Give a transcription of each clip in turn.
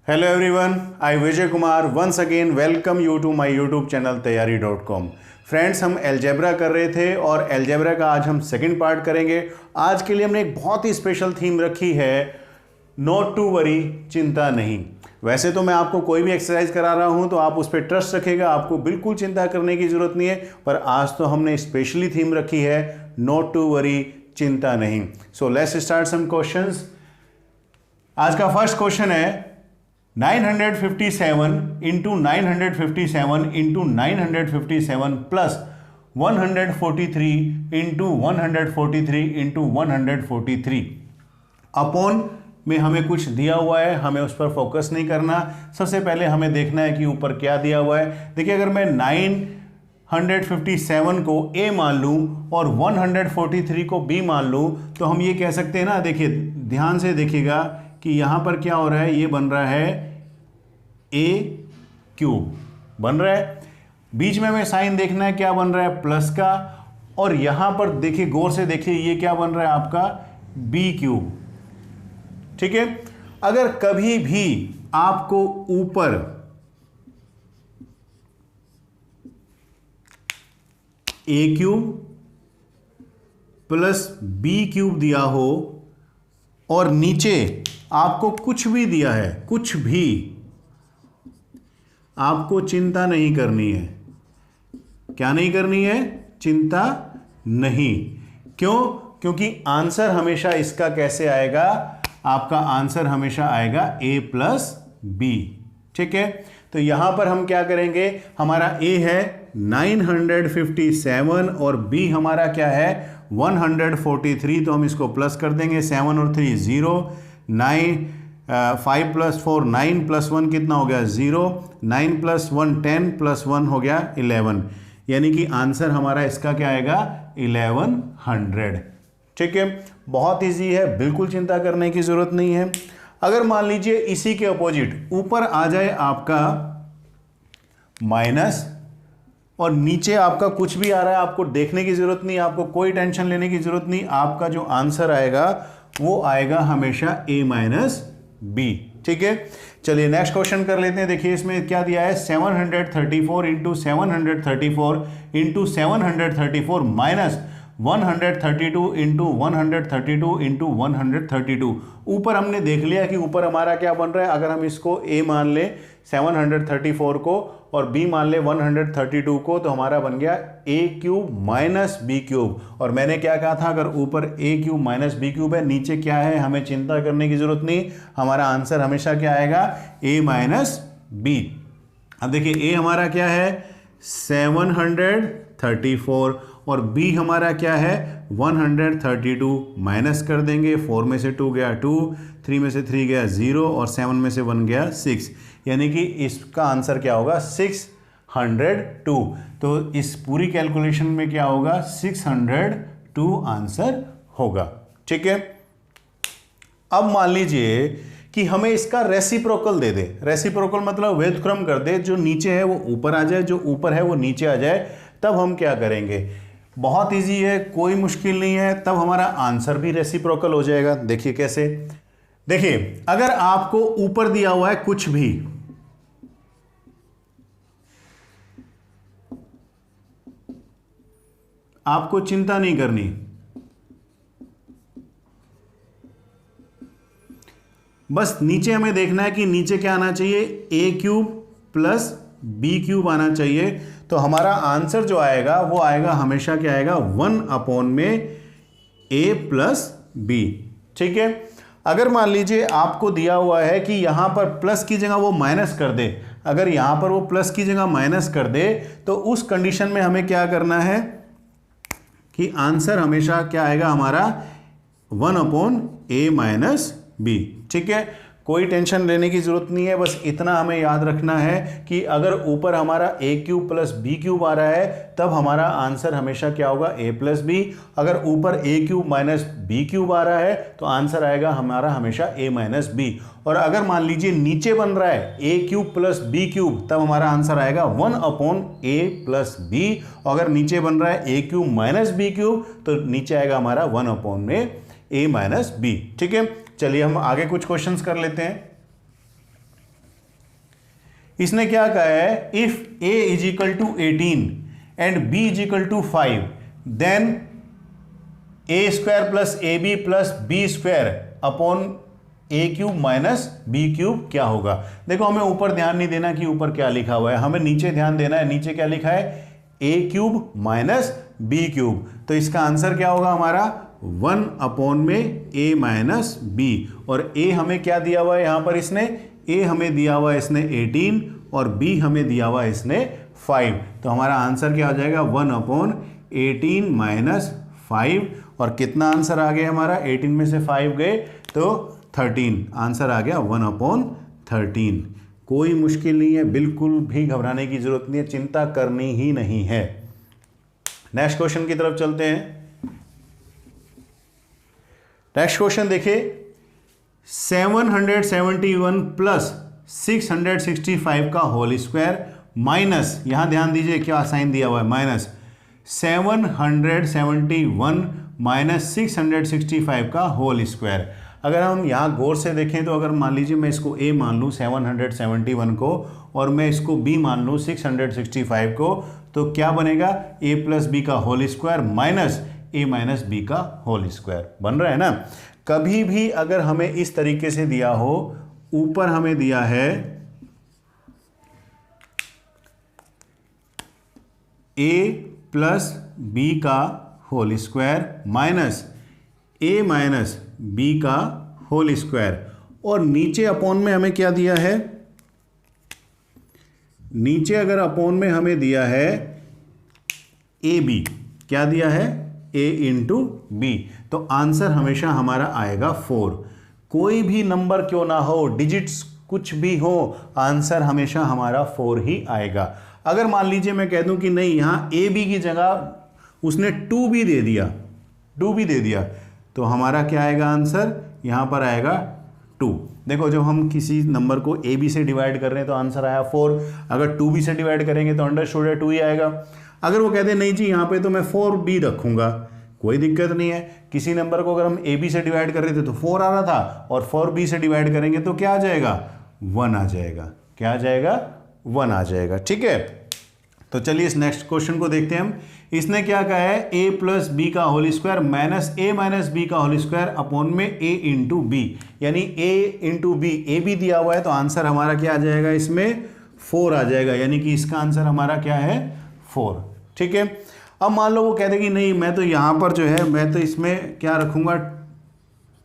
Hello everyone, I Vijay Kumar once again welcome you to my YouTube channel तैयारी.com। Friends, हम algebra कर रहे थे और एलजेब्रा का आज हम सेकंड पार्ट करेंगे। आज के लिए हमने एक बहुत ही स्पेशल थीम रखी है, नॉट टू वरी, चिंता नहीं। वैसे तो मैं आपको कोई भी एक्सरसाइज करा रहा हूं तो आप उस पर ट्रस्ट रखेगा, आपको बिल्कुल चिंता करने की जरूरत नहीं है, पर आज तो हमने स्पेशली थीम रखी है नॉट टू वरी, चिंता नहीं। So let's start some questions. आज का फर्स्ट क्वेश्चन है 957 into 957 into 957 plus 143 into 143 into 143 upon में हमें कुछ दिया हुआ है, हमें उस पर फोकस नहीं करना। सबसे पहले हमें देखना है कि ऊपर क्या दिया हुआ है। देखिए, अगर मैं 957 को ए मान लूं और 143 को बी मान लूं तो हम ये कह सकते हैं ना, देखिए ध्यान से देखिएगा कि यहां पर क्या हो रहा है, ये बन रहा है ए क्यूब बन रहा है। बीच में हमें साइन देखना है, क्या बन रहा है, प्लस का, और यहां पर देखिए गौर से देखिए ये क्या बन रहा है आपका, बी क्यूब। ठीक है, अगर कभी भी आपको ऊपर ए क्यूब प्लस बी क्यूब दिया हो और नीचे आपको कुछ भी दिया है, कुछ भी, आपको चिंता नहीं करनी है। क्या नहीं करनी है? चिंता नहीं। क्यों? क्योंकि आंसर हमेशा इसका कैसे आएगा, आपका आंसर हमेशा आएगा a प्लस बी। ठीक है, तो यहां पर हम क्या करेंगे, हमारा a है 957 और b हमारा क्या है 143, तो हम इसको प्लस कर देंगे। 7 और 3 0, 9 5 प्लस 4 9 प्लस 1 कितना हो गया 0, 9 प्लस 1 10 प्लस 1 हो गया 11, यानी कि आंसर हमारा इसका क्या आएगा 1100। ठीक है, बहुत इजी है, बिल्कुल चिंता करने की जरूरत नहीं है। अगर मान लीजिए इसी के अपोजिट ऊपर आ जाए आपका माइनस और नीचे आपका कुछ भी आ रहा है, आपको देखने की जरूरत नहीं, आपको कोई टेंशन लेने की जरूरत नहीं। आपका जो आंसर आएगा वो आएगा हमेशा a माइनस बी। ठीक है, चलिए नेक्स्ट क्वेश्चन कर लेते हैं। देखिए इसमें क्या दिया है, 734 into 734 into 734 minus 132 into 132 into 132। ऊपर हमने देख लिया कि ऊपर हमारा क्या बन रहा है। अगर हम इसको a मान ले 734 को और b मान ले 132 को, तो हमारा बन गया a cube minus B cube. और मैंने क्या कहा था, अगर ऊपर a cube minus B cube है, नीचे क्या है, हमें चिंता करने की जरूरत नहीं, हमारा आंसर हमेशा क्या आएगा a माइनस बी। अब देखिए a हमारा क्या है 734 और b हमारा क्या है 132, माइनस कर देंगे। 4 में से 2 गया 2, 3 में से 3 गया 0 और 7 में से 1 गया 6, यानी कि इसका आंसर क्या होगा 602। तो इस पूरी कैलकुलेशन में क्या होगा 602 आंसर होगा। ठीक है, अब मान लीजिए कि हमें इसका रेसिप्रोकल दे दे। रेसिप्रोकल मतलब व्युत्क्रम कर दे, जो नीचे है वो ऊपर आ जाए, जो ऊपर है वो नीचे आ जाए। तब हम क्या करेंगे, बहुत इजी है, कोई मुश्किल नहीं है, तब हमारा आंसर भी रेसिप्रोकल हो जाएगा। देखिए कैसे, देखिए अगर आपको ऊपर दिया हुआ है कुछ भी, आपको चिंता नहीं करनी, बस नीचे हमें देखना है कि नीचे क्या आना चाहिए, a cube plus b cube आना चाहिए। तो हमारा आंसर जो आएगा वो आएगा हमेशा क्या आएगा 1 अपॉन में a प्लस b। ठीक है, अगर मान लीजिए आपको दिया हुआ है कि यहां पर प्लस की जगह वो माइनस कर दे, अगर यहां पर वो प्लस की जगह माइनस कर दे, तो उस कंडीशन में हमें क्या करना है कि आंसर हमेशा क्या आएगा हमारा 1 अपॉन a माइनस बी। ठीक है, कोई टेंशन लेने की जरूरत नहीं है, बस इतना हमें याद रखना है कि अगर ऊपर हमारा a cube plus B cube आ रहा है, तब हमारा आंसर हमेशा क्या होगा a प्लस बी। अगर ऊपर a cube minus B cube आ रहा है तो आंसर आएगा हमारा हमेशा a माइनस बी। और अगर मान लीजिए नीचे बन रहा है a cube plus B cube, तब हमारा आंसर आएगा 1 अपॉन a प्लस बी। अगर नीचे बन रहा है a cube minus B cube, तो नीचे आएगा हमारा 1 अपॉन में a माइनस बी। ठीक है, चलिए हम आगे कुछ क्वेश्चंस कर लेते हैं। इसने क्या कहा है, if a is equal to 18 and b is equal to 5 then a square plus A B plus B square upon A cube minus B cube क्या होगा। देखो हमें ऊपर ध्यान नहीं देना कि ऊपर क्या लिखा हुआ है, हमें नीचे ध्यान देना है। नीचे क्या लिखा है, ए क्यूब माइनस बी क्यूब। तो इसका आंसर क्या होगा हमारा 1 अपॉन में a माइनस बी। और a हमें क्या दिया हुआ है यहाँ पर, इसने a हमें दिया हुआ है इसने 18 और b हमें दिया हुआ है इसने 5। तो हमारा आंसर क्या हो जाएगा 1 अपॉन 18 माइनस 5। और कितना आंसर आ गया हमारा, 18 में से 5 गए तो 13। आंसर आ गया 1 अपॉन 13। कोई मुश्किल नहीं है, बिल्कुल भी घबराने की जरूरत नहीं है, चिंता करनी ही नहीं है। नेक्स्ट क्वेश्चन की तरफ चलते हैं। नेक्स्ट क्वेश्चन देखिए, 771 प्लस 665 का होल स्क्वायर माइनस, यहां ध्यान दीजिए क्या साइन दिया हुआ है, माइनस 771 माइनस 665 का होल स्क्वायर। अगर हम यहाँ गौर से देखें तो अगर मान लीजिए मैं इसको a मान लूँ 771 को और मैं इसको b मान लूँ 665 को, तो क्या बनेगा, a प्लस बी का whole square minus a minus B का होल स्क्वायर बन रहा है ना। कभी भी अगर हमें इस तरीके से दिया हो, ऊपर हमें दिया है a प्लस बी का whole square minus a minus b का होल स्क्वायर, और नीचे अपॉन में हमें क्या दिया है, नीचे अगर अपॉन में हमें दिया है ए बी, क्या दिया है, a इंटू बी, तो आंसर हमेशा हमारा आएगा 4। कोई भी नंबर क्यों ना हो, डिजिट्स कुछ भी हो, आंसर हमेशा हमारा 4 ही आएगा। अगर मान लीजिए मैं कह दूं कि नहीं यहां ए बी की जगह उसने 2 भी दे दिया, 2 भी दे दिया, तो हमारा क्या आएगा आंसर, यहां पर आएगा 2। देखो जब हम किसी नंबर को ए बी से डिवाइड कर रहे हैं तो आंसर आया 4, अगर 2 बी से डिवाइड करेंगे तो अंडरस्टूड है 2 ही आएगा। अगर वो कहते हैं नहीं जी यहाँ पे तो मैं 4 बी रखूंगा, कोई दिक्कत नहीं है। किसी नंबर को अगर हम ए बी से डिवाइड कर रहे थे तो 4 आ रहा था, और 4 बी से डिवाइड करेंगे तो क्या आ जाएगा, 1 आ जाएगा। क्या आ जाएगा, 1 आ जाएगा। ठीक है, तो चलिए इस नेक्स्ट क्वेश्चन को देखते हैं हम। इसने क्या कहा है, a प्लस बी का whole square minus a minus B का होल स्क्वायर अपॉन में a इंटू बी, यानी a इंटू बी, a भी दिया हुआ है तो आंसर हमारा क्या आ जाएगा, इसमें 4 आ जाएगा, यानी कि इसका आंसर हमारा क्या है, 4। ठीक है, अब मान लो वो कहते कि नहीं मैं तो यहाँ पर जो है मैं तो इसमें क्या रखूँगा,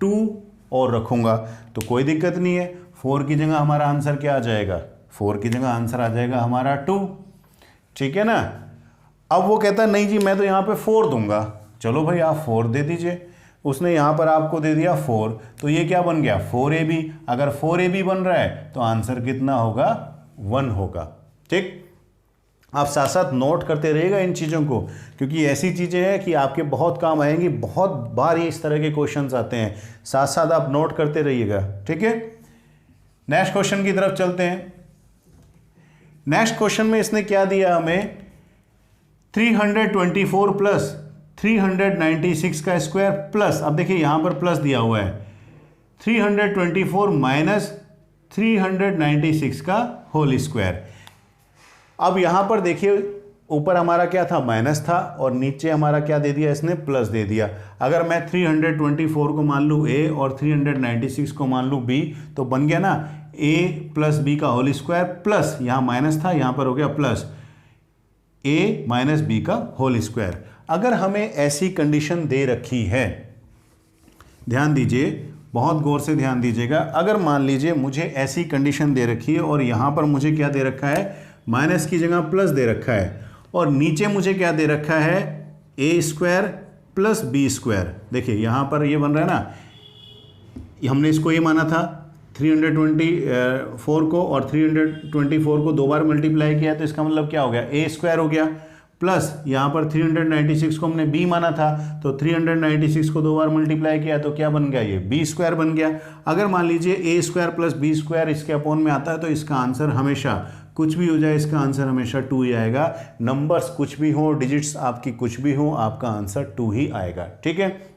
2 और रखूँगा, तो कोई दिक्कत नहीं है। 4 की जगह हमारा आंसर क्या आ जाएगा, 4 की जगह आंसर आ जाएगा हमारा 2। ठीक है ना। अब वो कहता है नहीं जी मैं तो यहाँ पे 4 दूंगा, चलो भाई आप 4 दे दीजिए। उसने यहाँ पर आपको दे दिया 4, तो ये क्या बन गया, 4ab। अगर 4ab बन रहा है तो आंसर कितना होगा, 1 होगा। ठीक, आप साथ साथ नोट करते रहिएगा इन चीज़ों को, क्योंकि ऐसी चीज़ें हैं कि आपके बहुत काम आएंगी। बहुत बार ये इस तरह के क्वेश्चंस आते हैं, साथ साथ आप नोट करते रहिएगा। ठीक है, नेक्स्ट क्वेश्चन की तरफ चलते हैं। नेक्स्ट क्वेश्चन में इसने क्या दिया हमें, 324 प्लस 396 का स्क्वायर प्लस, अब देखिए यहां पर प्लस दिया हुआ है, 324 माइनस 396 का होल स्क्वायर। अब यहां पर देखिए ऊपर हमारा क्या था, माइनस था, और नीचे हमारा क्या दे दिया, इसने प्लस दे दिया। अगर मैं 324 को मान लूँ a और 396 को मान लूँ b, तो बन गया ना a प्लस बी का होल स्क्वायर प्लस, यहाँ माइनस था यहाँ पर हो गया प्लस a माइनस बी का होल स्क्वायर। अगर हमें ऐसी कंडीशन दे रखी है, ध्यान दीजिए, बहुत गौर से ध्यान दीजिएगा। अगर मान लीजिए मुझे ऐसी कंडीशन दे रखी है और यहाँ पर मुझे क्या दे रखा है, माइनस की जगह प्लस दे रखा है, और नीचे मुझे क्या दे रखा है, a square plus B square. देखिए यहाँ पर ये बन रहा है ना, हमने इसको ये माना था 324 को, और 324 को 2 बार मल्टीप्लाई किया, तो इसका मतलब क्या हो गया, a स्क्वायर हो गया, प्लस यहाँ पर 396 को हमने b माना था, तो 396 को 2 बार मल्टीप्लाई किया तो क्या बन गया, ये b स्क्वायर बन गया। अगर मान लीजिए a square plus B square इसके अपॉन में आता है, तो इसका आंसर हमेशा कुछ भी हो जाए, इसका आंसर हमेशा 2 ही आएगा। नंबर्स कुछ भी हो, डिजिट्स आपकी कुछ भी हो, आपका आंसर 2 ही आएगा। ठीक है,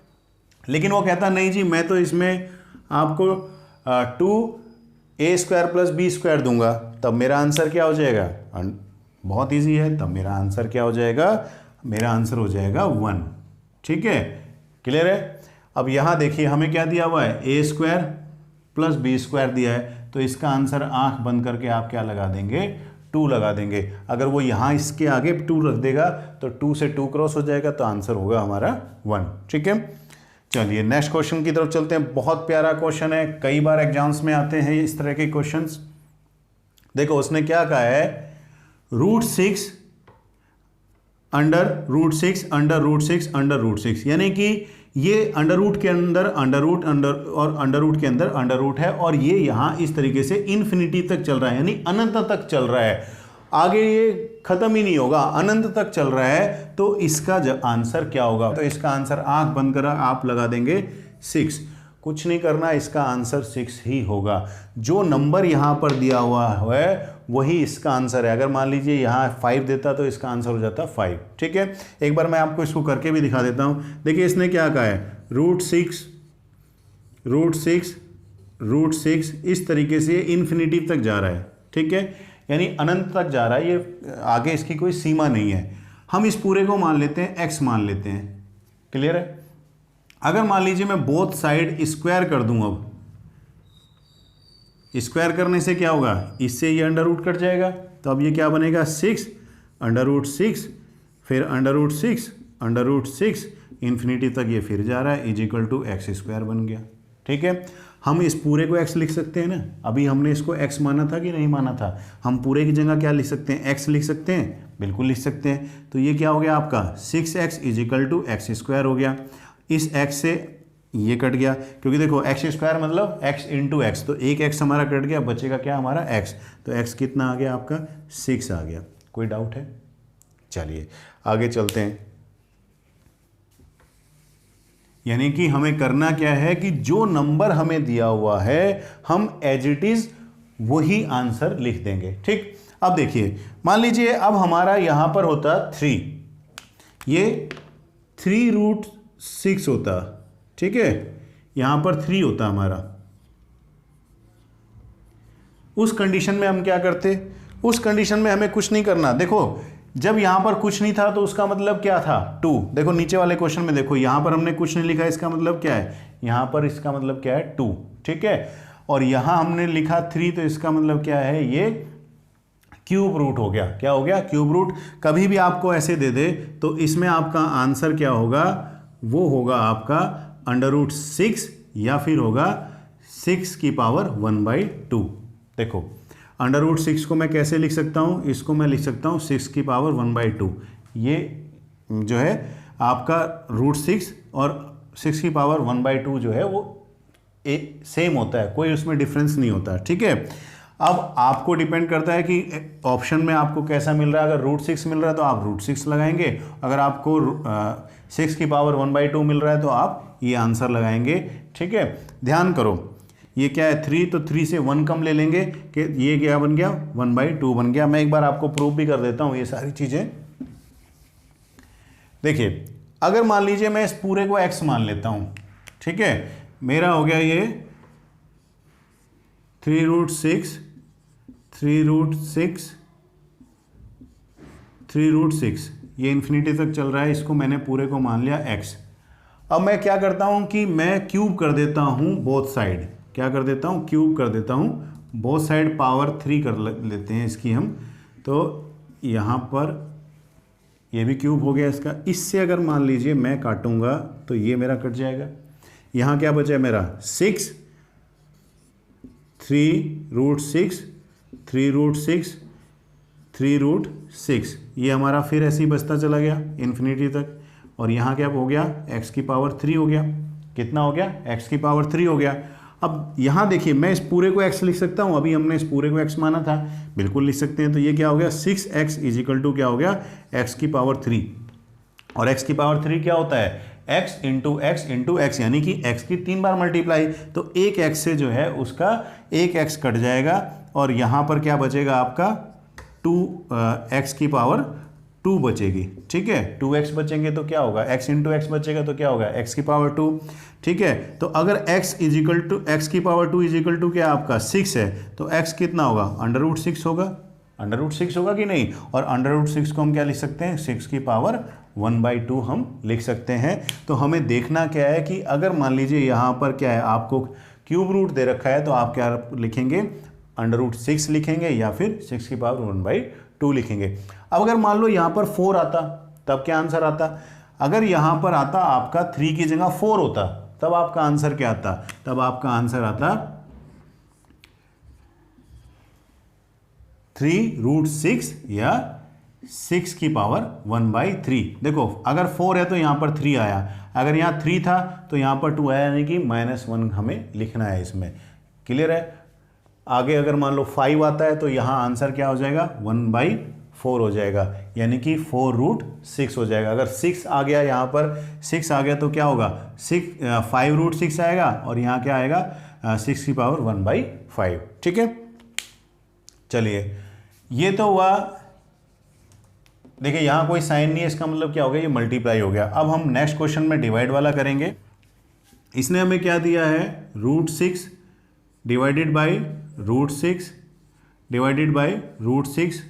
लेकिन वो कहता नहीं जी मैं तो इसमें आपको 2 ए स्क्वायर प्लस बी स्क्वायर दूंगा तब मेरा आंसर क्या हो जाएगा, बहुत इजी है, तब मेरा आंसर क्या हो जाएगा, मेरा आंसर हो जाएगा 1। ठीक है, क्लियर है। अब यहां देखिए हमें क्या दिया हुआ है, ए स्क्वायर प्लस बी स्क्वायर दिया है, तो इसका आंसर आंख बंद करके आप क्या लगा देंगे, 2 लगा देंगे। अगर वो यहां इसके आगे 2 रख देगा तो 2 से 2 क्रॉस हो जाएगा, तो आंसर होगा हमारा 1। ठीक है, चलिए नेक्स्ट क्वेश्चन की तरफ चलते हैं। बहुत प्यारा क्वेश्चन है, कई बार एग्जाम्स में आते हैं इस तरह के क्वेश्चंस। देखो उसने क्या कहा है, √6 अंडर √6 अंडर √6 अंडर √6, यानी कि ये अंडर रूट के अंदर अंडर रूट और अंडर रूट के अंदर अंडर रूट है, और ये यहां इस तरीके से इन्फिनिटी तक चल रहा है, यानी अनंत तक चल रहा है, आगे ये खत्म ही नहीं होगा, अनंत तक चल रहा है। तो इसका आंसर क्या होगा, तो इसका आंसर आंख बंद कर आप लगा देंगे 6, कुछ नहीं करना, इसका आंसर 6 ही होगा। जो नंबर यहां पर दिया हुआ है वही इसका आंसर है। अगर मान लीजिए यहाँ 5 देता तो इसका आंसर हो जाता 5। ठीक है, एक बार मैं आपको इसको करके भी दिखा देता हूँ। देखिए इसने क्या कहा है, √6 इस तरीके से इन्फिनिटी तक जा रहा है। ठीक है, यानी अनंत तक जा रहा है, ये आगे इसकी कोई सीमा नहीं है। हम इस पूरे को मान लेते हैं x मान लेते हैं, क्लियर है। अगर मान लीजिए मैं बोथ साइड स्क्वायर कर दूं, अब स्क्वायर करने से क्या होगा, इससे ये अंडर रूट कट जाएगा, तो अब ये क्या बनेगा, 6 अंडर रूट 6 फिर अंडर रूट 6 इन्फिनिटी तक ये फिर जा रहा है, = x² बन गया। ठीक है, हम इस पूरे को x लिख सकते हैं ना, अभी हमने इसको x माना था कि नहीं माना था, हम पूरे की जगह क्या लिख सकते हैं, x लिख सकते हैं, बिल्कुल लिख सकते हैं। तो ये क्या हो गया आपका, 6x = x² हो गया। इस x से ये कट गया, क्योंकि देखो x² मतलब x × x, तो एक x हमारा कट गया, बचेगा क्या हमारा x, तो x कितना आ गया आपका, 6 आ गया। कोई डाउट है, चलिए आगे चलते हैं। यानी कि हमें करना क्या है कि जो नंबर हमें दिया हुआ है हम एज इट इज वही आंसर लिख देंगे। ठीक, अब देखिए मान लीजिए अब हमारा यहां पर होता 3, ये 3√6 होता। ठीक है, यहां पर 3 होता हमारा। उस कंडीशन में हम क्या करते, उस कंडीशन में हमें कुछ नहीं करना। देखो जब यहां पर कुछ नहीं था तो उसका मतलब क्या था, 2। देखो नीचे वाले क्वेश्चन में देखो, यहां पर हमने कुछ नहीं लिखा, इसका मतलब क्या है, यहां पर इसका मतलब क्या है, 2। ठीक है, और यहां हमने लिखा 3, तो इसका मतलब क्या है, ये क्यूब रूट हो गया। क्या हो गया, क्यूब रूट। कभी भी आपको ऐसे दे दे तो इसमें आपका आंसर क्या होगा, वो होगा आपका √6 या फिर होगा 6⁻1/2। देखो √6 को मैं कैसे लिख सकता हूँ, इसको मैं लिख सकता हूँ 6⁻1/2। ये जो है आपका √6 और 6⁻1/2 जो है वो सेम होता है, कोई उसमें डिफरेंस नहीं होता। ठीक है, अब आपको डिपेंड करता है कि ऑप्शन में आपको कैसा मिल रहा है। अगर √6 मिल रहा है तो आप √6 लगाएंगे, अगर आपको 6⁻1/2 मिल रहा है तो आप ये आंसर लगाएंगे। ठीक है, ध्यान करो ये क्या है 3, तो 3 से 1 कम ले लेंगे कि ये क्या बन गया, 1/2 बन गया। मैं एक बार आपको प्रूव भी कर देता हूं ये सारी चीजें। देखिए अगर मान लीजिए मैं इस पूरे को x मान लेता हूं, ठीक है, मेरा हो गया ये 3√6 ये इन्फिनिटी तक चल रहा है, इसको मैंने पूरे को मान लिया x। अब मैं क्या करता हूं कि मैं क्यूब कर देता हूं बोथ साइड, क्या कर देता हूं, क्यूब कर देता हूं बोथ साइड, पावर 3 कर लेते हैं इसकी हम। तो यहाँ पर ये भी क्यूब हो गया इसका। इससे अगर मान लीजिए मैं काटूंगा तो ये मेरा कट जाएगा। यहाँ क्या बचा है मेरा 6, 3√6 ये हमारा फिर ऐसे ही बचता चला गया इन्फिनिटी तक। और यहाँ क्या हो गया, x⁻3 हो गया। कितना हो गया, x⁻3 हो गया। अब यहाँ देखिए मैं इस पूरे को x लिख सकता हूँ, अभी हमने इस पूरे को x माना था, बिल्कुल लिख सकते हैं। तो ये क्या हो गया 6x = क्या हो गया, x⁻3। और x⁻3 क्या होता है, x × x यानी कि x की 3 बार मल्टीप्लाई। तो एक x से जो है उसका एक x कट जाएगा और यहाँ पर क्या बचेगा आपका 2x⁻ 2 बचेगी, ठीक है, 2x बचेंगे तो क्या होगा, x इंटू एक्स बचेगा तो क्या होगा, x की पावर 2, ठीक है। तो अगर x इजिकल टू एक्स की पावर 2 इजिकल टू क्या आपका 6 है, तो x कितना होगा, √6 होगा, √6 होगा कि नहीं। और √6 को हम क्या लिख सकते हैं, 6 की पावर 1/2 हम लिख सकते हैं। तो हमें देखना क्या है कि अगर मान लीजिए यहाँ पर क्या है, आपको क्यूब रूट दे रखा है, तो आप क्या लिखेंगे, √6 लिखेंगे या फिर 6 की पावर 1/2 लिखेंगे। अब अगर मान लो यहाँ पर 4 आता, तब क्या आंसर आता, अगर यहाँ पर आता आपका 3 की जगह 4 होता, तब आपका आंसर क्या आता, तब आपका आंसर आता 3√6 या 6 की पावर 1/3। देखो अगर 4 है तो यहाँ पर 3 आया, अगर यहाँ 3 था तो यहाँ पर 2 आया, यानी कि -1 हमें लिखना है इसमें। क्लियर है। आगे अगर मान लो 5 आता है तो यहाँ आंसर क्या हो जाएगा, 1/4 हो जाएगा, यानी कि 4√6 हो जाएगा। अगर 6 आ गया, यहाँ पर 6 आ गया तो क्या होगा, 5√6 आएगा, और यहाँ क्या आएगा, 6 की पावर 1/5। ठीक है, चलिए ये तो हुआ। देखिए यहाँ कोई साइन नहीं है, इसका मतलब क्या हो गया, ये मल्टीप्लाई हो गया। अब हम नेक्स्ट क्वेश्चन में डिवाइड वाला करेंगे। इसने हमें क्या दिया है, √6 डिवाइडेड बाई √6 डिवाइडेड बाई √6,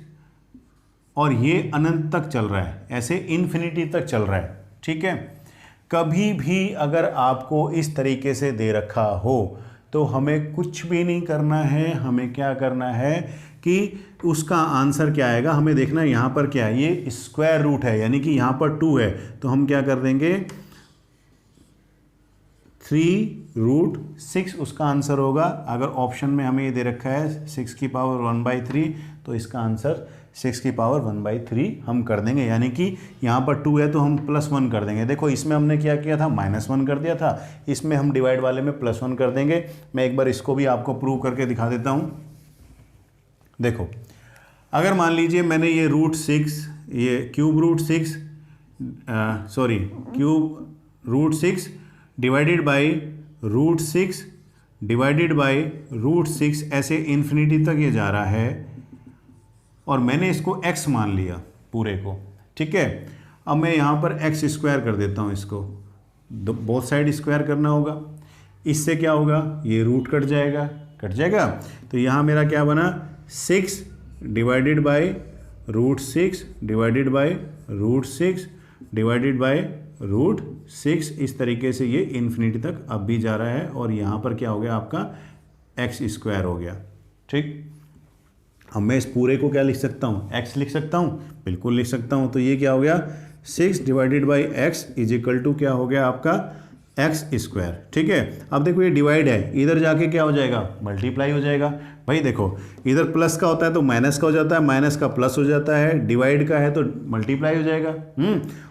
और ये अनंत तक चल रहा है, ऐसे इन्फिनिटी तक चल रहा है। ठीक है, कभी भी अगर आपको इस तरीके से दे रखा हो तो हमें कुछ भी नहीं करना है, हमें क्या करना है कि उसका आंसर क्या आएगा हमें देखना है। यहाँ पर क्या है, ये स्क्वायर रूट है, यानी कि यहाँ पर 2 है, तो हम क्या कर देंगे, 3√6 उसका आंसर होगा। अगर ऑप्शन में हमें ये दे रखा है 6 की पावर 1/3, तो इसका आंसर 6 की पावर 1/3 हम कर देंगे, यानी कि यहाँ पर 2 है तो हम +1 कर देंगे। देखो इसमें हमने क्या किया था, -1 कर दिया था, इसमें हम डिवाइड वाले में +1 कर देंगे। मैं एक बार इसको भी आपको प्रूव करके दिखा देता हूँ। देखो अगर मान लीजिए मैंने ये √6, ये क्यूब√6 डिवाइडेड बाई √6 डिवाइडेड बाई √6, ऐसे इन्फिनिटी तक ये जा रहा है, और मैंने इसको x मान लिया पूरे को। ठीक है, अब मैं यहाँ पर x² कर देता हूँ, इसको बोथ साइड स्क्वायर करना होगा। इससे क्या होगा, ये रूट कट जाएगा। तो यहाँ मेरा क्या बना, 6 divided by √6 divided by √6 divided by √6, इस तरीके से ये इन्फिनिटी तक अब भी जा रहा है, और यहाँ पर क्या हो गया, आपका x² हो गया। ठीक, अब मैं इस पूरे को क्या लिख सकता हूँ, x लिख सकता हूँ, बिल्कुल लिख सकता हूँ। तो ये क्या हो गया, 6 divided by x is equal to क्या हो गया आपका x²। ठीक है, अब देखो ये डिवाइड है, इधर जाके क्या हो जाएगा, मल्टीप्लाई हो जाएगा। भाई देखो इधर प्लस का होता है तो माइनस का हो जाता है, माइनस का प्लस हो जाता है, डिवाइड का है तो मल्टीप्लाई हो जाएगा।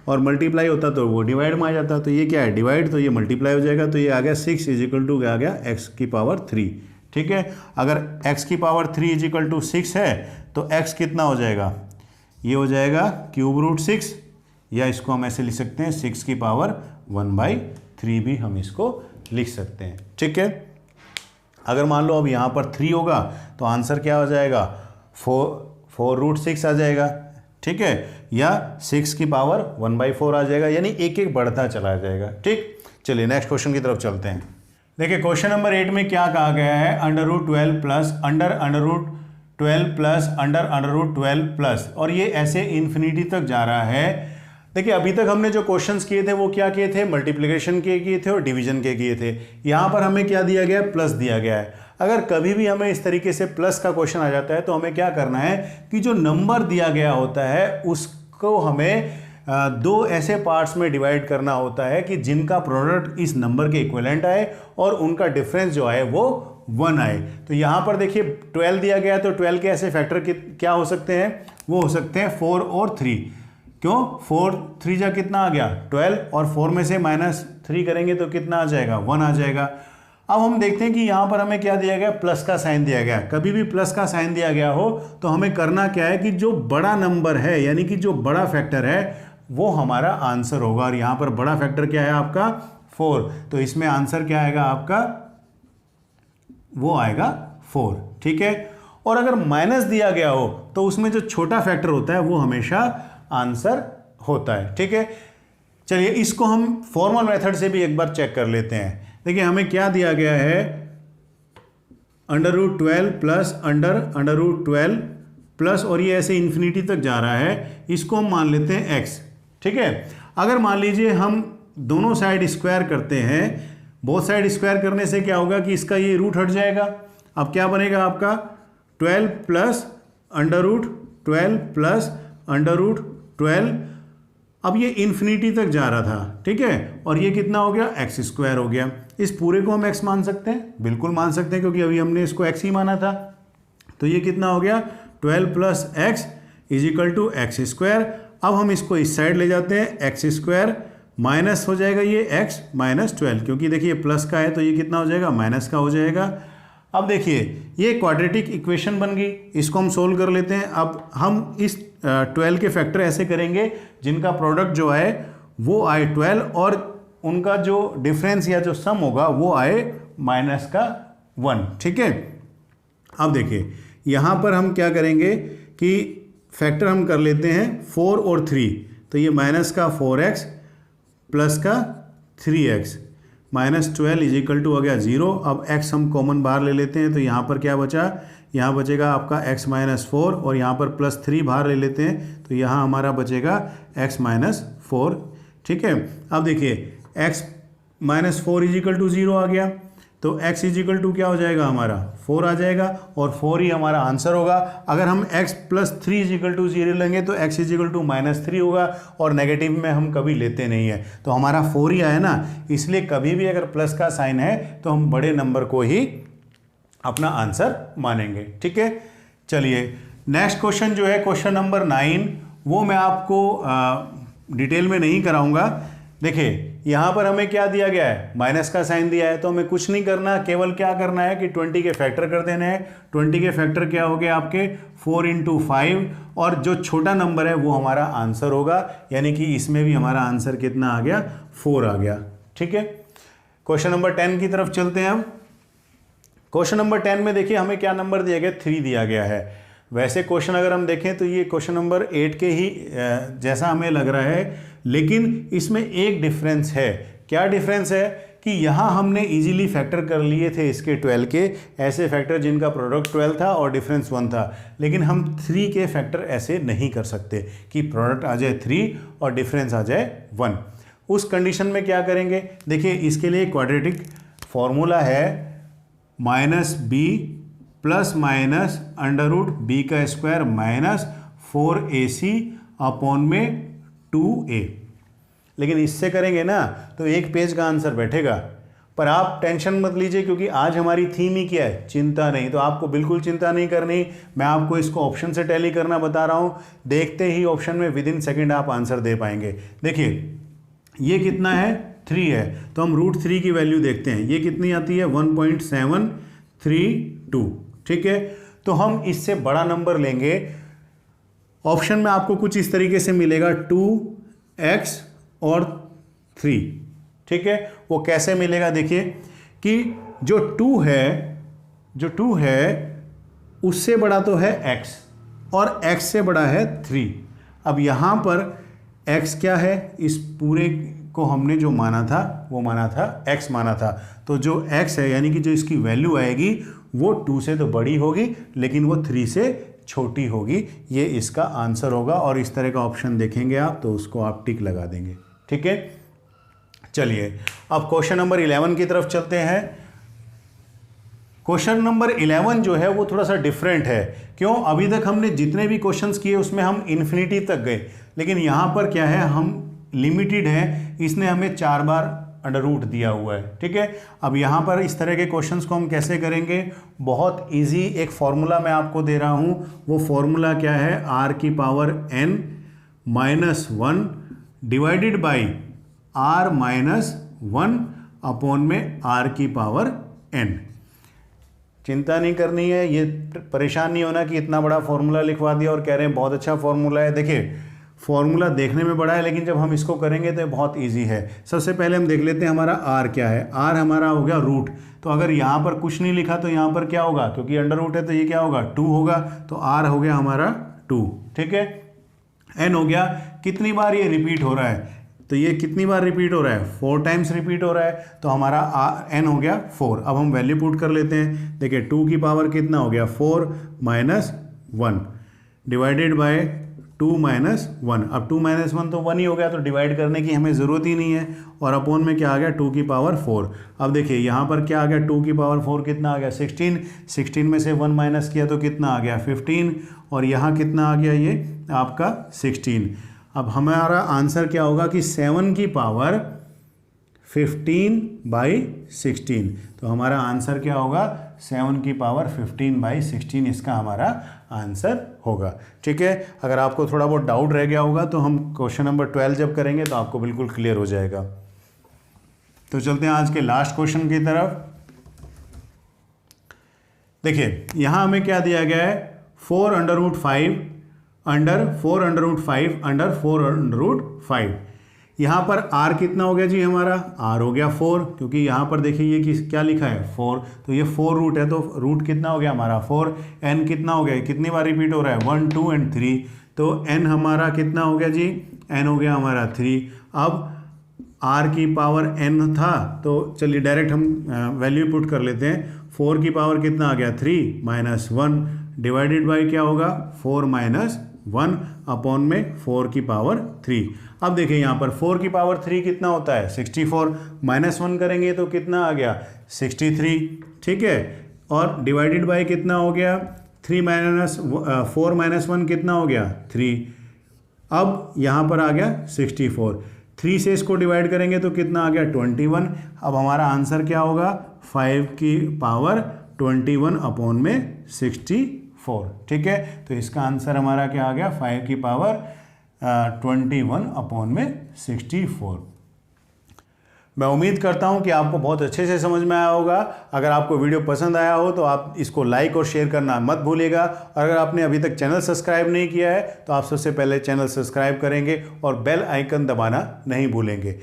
और मल्टीप्लाई होता तो वो डिवाइड में आ जाता। तो ये क्या है, डिवाइड, तो ये मल्टीप्लाई हो जाएगा। तो ये आ गया 6 इजिकल टू क्या आ गया, x की पावर 3। ठीक है, अगर x की पावर 3 इजिकल टू 6 है तो x कितना हो जाएगा, ये हो जाएगा √6, या इसको हम ऐसे लिख सकते हैं 6 की पावर 1/3 भी हम इसको लिख सकते हैं। ठीक है, अगर मान लो अब यहाँ पर 3 होगा तो आंसर क्या हो जाएगा, 4√6 आ जाएगा। ठीक है, या 6 की पावर 1/4 आ जाएगा, यानी एक एक बढ़ता चला जाएगा। ठीक, चलिए नेक्स्ट क्वेश्चन की तरफ चलते हैं। देखिए क्वेश्चन नंबर 8 में क्या कहा गया है, √12 प्लस √12 प्लस √12 प्लस, और ये ऐसे इन्फिनिटी तक जा रहा है। देखिए अभी तक हमने जो क्वेश्चंस किए थे वो क्या किए थे, मल्टीप्लिकेशन के किए थे और डिवीजन के किए थे। यहाँ पर हमें क्या दिया गया है, प्लस दिया गया है। अगर कभी भी हमें इस तरीके से प्लस का क्वेश्चन आ जाता है तो हमें क्या करना है कि जो नंबर दिया गया होता है उसको हमें दो ऐसे पार्ट्स में डिवाइड करना होता है कि जिनका प्रोडक्ट इस नंबर के इक्विवेलेंट आए और उनका डिफरेंस जो आए वो 1 आए। तो यहाँ पर देखिए 12 दिया गया है, तो 12 के ऐसे फैक्टर क्या हो सकते हैं, वो हो सकते हैं 4 और 3। क्यों, 4 3 जा कितना आ गया 12, और 4 में से -3 करेंगे तो कितना आ जाएगा, 1 आ जाएगा। अब हम देखते हैं कि यहाँ पर हमें क्या दिया गया, प्लस का साइन दिया गया। कभी भी प्लस का साइन दिया गया हो तो हमें करना क्या है कि जो बड़ा नंबर है, यानी कि जो बड़ा फैक्टर है वो हमारा आंसर होगा। और यहाँ पर बड़ा फैक्टर क्या है आपका 4, तो इसमें आंसर क्या आएगा आपका, वो आएगा 4। ठीक है, और अगर माइनस दिया गया हो तो उसमें जो छोटा फैक्टर होता है वो हमेशा आंसर होता है। ठीक है, चलिए इसको हम फॉर्मल मेथड से भी एक बार चेक कर लेते हैं। देखिए हमें क्या दिया गया है, √12 प्लस √12 प्लस, और ये ऐसे इन्फिनिटी तक जा रहा है, इसको हम मान लेते हैं x। ठीक है, अगर मान लीजिए हम दोनों साइड स्क्वायर करते हैं, बोथ साइड स्क्वायर करने से क्या होगा कि इसका ये रूट हट जाएगा। अब क्या बनेगा आपका 12 प्लस √12 प्लस √12, अब ये इन्फिनिटी तक जा रहा था। ठीक है, और ये कितना हो गया, x² हो गया। इस पूरे को हम x मान सकते हैं, बिल्कुल मान सकते हैं, क्योंकि अभी हमने इसको x ही माना था। तो ये कितना हो गया, 12 प्लस x = x²। अब हम इसको इस साइड ले जाते हैं, x² माइनस हो जाएगा ये x माइनस 12, क्योंकि देखिए प्लस का है तो ये कितना हो जाएगा, माइनस का हो जाएगा। अब देखिए ये क्वाड्रेटिक इक्वेशन बन गई, इसको हम सोल्व कर लेते हैं। अब हम इस 12 के फैक्टर ऐसे करेंगे जिनका प्रोडक्ट जो आए वो आए 12, और उनका जो डिफरेंस या जो सम होगा वो आए -1। ठीक है, अब देखिए यहाँ पर हम क्या करेंगे कि फैक्टर हम कर लेते हैं 4 और 3, तो ये -4x प्लस का 3x -12 हो गया 0। अब x हम कॉमन बाहर ले लेते हैं, तो यहाँ पर क्या बचा, यहाँ बचेगा आपका x -4, और यहाँ पर +3 बाहर ले लेते हैं, तो यहाँ हमारा बचेगा x -4। ठीक है, अब देखिए x -4 = 0 आ गया, तो x = क्या हो जाएगा हमारा, 4 आ जाएगा, और 4 ही हमारा आंसर होगा। अगर हम x + 3 = 0 लेंगे तो x = -3 होगा, और नेगेटिव में हम कभी लेते नहीं है, तो हमारा 4 ही आया ना। इसलिए कभी भी अगर प्लस का साइन है तो हम बड़े नंबर को ही अपना आंसर मानेंगे। ठीक है, चलिए नेक्स्ट क्वेश्चन जो है क्वेश्चन नंबर 9, वो मैं आपको डिटेल में नहीं कराऊंगा। देखिए यहाँ पर हमें क्या दिया गया है, माइनस का साइन दिया है, तो हमें कुछ नहीं करना, केवल क्या करना है कि 20 के फैक्टर कर देने हैं। 20 के फैक्टर क्या हो गए आपके 4 × 5, और जो छोटा नंबर है वो हमारा आंसर होगा, यानी कि इसमें भी हमारा आंसर कितना आ गया, 4 आ गया। ठीक है, क्वेश्चन नंबर 10 की तरफ चलते हैं। अब क्वेश्चन नंबर 10 में देखिए हमें क्या नंबर दिया गया, 3 दिया गया है। वैसे क्वेश्चन अगर हम देखें तो ये क्वेश्चन नंबर 8 के ही जैसा हमें लग रहा है, लेकिन इसमें एक डिफरेंस है। क्या डिफरेंस है कि यहाँ हमने इजीली फैक्टर कर लिए थे इसके 12 के, ऐसे फैक्टर जिनका प्रोडक्ट 12 था और डिफरेंस 1 था, लेकिन हम 3 के फैक्टर ऐसे नहीं कर सकते कि प्रोडक्ट आ जाए 3 और डिफरेंस आ जाए 1। उस कंडीशन में क्या करेंगे, देखिए इसके लिए क्वाड्रेटिक फॉर्मूला है -b plus minus √b² -4ac upon में 2a। लेकिन इससे करेंगे ना तो एक पेज का आंसर बैठेगा, पर आप टेंशन मत लीजिए, क्योंकि आज हमारी थीम ही क्या है, चिंता नहीं। तो आपको बिल्कुल चिंता नहीं करनी, मैं आपको इसको ऑप्शन से टैली करना बता रहा हूँ। देखते ही ऑप्शन में विदिन सेकेंड आप आंसर दे पाएंगे। देखिए ये कितना है, 3 है, तो हम √3 की वैल्यू देखते हैं, ये कितनी आती है 1.732। ठीक है, तो हम इससे बड़ा नंबर लेंगे। ऑप्शन में आपको कुछ इस तरीके से मिलेगा 2x और 3। ठीक है, वो कैसे मिलेगा, देखिए कि जो 2 है उससे बड़ा तो है x, और x से बड़ा है 3। अब यहाँ पर x क्या है, इस पूरे को हमने जो माना था वो माना था x माना था, तो जो x है यानी कि जो इसकी वैल्यू आएगी वो 2 से तो बड़ी होगी, लेकिन वो 3 से छोटी होगी। ये इसका आंसर होगा, और इस तरह का ऑप्शन देखेंगे आप तो उसको आप टिक लगा देंगे। ठीक है, चलिए अब क्वेश्चन नंबर 11 की तरफ चलते हैं। क्वेश्चन नंबर 11 जो है वो थोड़ा सा डिफरेंट है। क्यों, अभी तक हमने जितने भी क्वेश्चंस किए उसमें हम इन्फिनिटी तक गए, लेकिन यहाँ पर क्या है, हम लिमिटेड है, इसने हमें 4 बार √ दिया हुआ है। ठीक है, अब यहाँ पर इस तरह के क्वेश्चंस को हम कैसे करेंगे, बहुत इजी एक फॉर्मूला मैं आपको दे रहा हूँ। वो फॉर्मूला क्या है, r⁻n - 1 divided by r-1 upon में r⁻n। चिंता नहीं करनी है, ये परेशान नहीं होना कि इतना बड़ा फॉर्मूला लिखवा दिया और कह रहे हैं बहुत अच्छा फॉर्मूला है। देखिए फॉर्मूला देखने में बड़ा है, लेकिन जब हम इसको करेंगे तो बहुत इजी है। सबसे पहले हम देख लेते हैं हमारा r क्या है। r हमारा हो गया रूट, तो अगर यहाँ पर कुछ नहीं लिखा तो यहाँ पर क्या होगा, क्योंकि अंडर रूट है तो ये क्या होगा 2 होगा, तो r हो गया हमारा 2। ठीक है, n हो गया, कितनी बार ये रिपीट हो रहा है, तो ये कितनी बार रिपीट हो रहा है, 4 टाइम्स रिपीट हो रहा है, तो हमारा n हो गया 4। अब हम वैल्यू पुट कर लेते हैं। देखिए 2 की पावर कितना हो गया, 4 माइनस 1 डिवाइडेड बाय 2 माइनस 1। अब 2 माइनस 1 तो 1 ही हो गया, तो डिवाइड करने की हमें ज़रूरत ही नहीं है। और अपॉन में क्या आ गया, 2 की पावर 4। अब देखिए यहाँ पर क्या आ गया, 2 की पावर 4 कितना आ गया, 16। 16 में से 1 माइनस किया तो कितना आ गया, 15। और यहाँ कितना आ गया, ये आपका 16। अब हमारा आंसर क्या होगा कि 7 की पावर 15/16। तो हमारा आंसर क्या होगा, 7 की पावर 15/16 इसका हमारा आंसर होगा। ठीक है, अगर आपको थोड़ा बहुत डाउट रह गया होगा तो हम क्वेश्चन नंबर 12 जब करेंगे तो आपको बिल्कुल क्लियर हो जाएगा। तो चलते हैं आज के लास्ट क्वेश्चन की तरफ। देखिए यहां हमें क्या दिया गया है, 4√5 अंडर 4√5 अंडर 4√5। यहाँ पर r कितना हो गया जी, हमारा r हो गया 4, क्योंकि यहाँ पर देखिए ये क्या लिखा है 4, तो ये 4 रूट है, तो रूट कितना हो गया हमारा 4। n कितना हो गया, कितनी बार रिपीट हो रहा है, 1 2 एंड 3, तो n हमारा कितना हो गया जी, n हो गया हमारा 3। अब r की पावर n था, तो चलिए डायरेक्ट हम वैल्यू पुट कर लेते हैं। 4 की पावर कितना आ गया, 3 माइनस 1 डिवाइडेड बाई क्या होगा, 4 माइनस 1 अपॉन में 4 की पावर 3। अब देखिए यहाँ पर 4 की पावर 3 कितना होता है, 64। माइनस 1 करेंगे तो कितना आ गया, 63। ठीक है, और डिवाइडेड बाई कितना हो गया, 3 माइनस 4 माइनस 1 कितना हो गया, 3। अब यहाँ पर आ गया 64। 3 से इसको डिवाइड करेंगे तो कितना आ गया, 21। अब हमारा आंसर क्या होगा, 5 की पावर 21 अपॉन में 64। ठीक है, तो इसका आंसर हमारा क्या आ गया, 5 की पावर 21 अपॉन में 64। मैं उम्मीद करता हूं कि आपको बहुत अच्छे से समझ में आया होगा। अगर आपको वीडियो पसंद आया हो तो आप इसको लाइक और शेयर करना मत भूलिएगा। और अगर आपने अभी तक चैनल सब्सक्राइब नहीं किया है तो आप सबसे पहले चैनल सब्सक्राइब करेंगे और बेल आइकन दबाना नहीं भूलेंगे।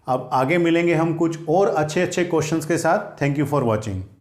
अब आगे मिलेंगे हम कुछ और अच्छे क्वेश्चंस के साथ। Thank you for watching.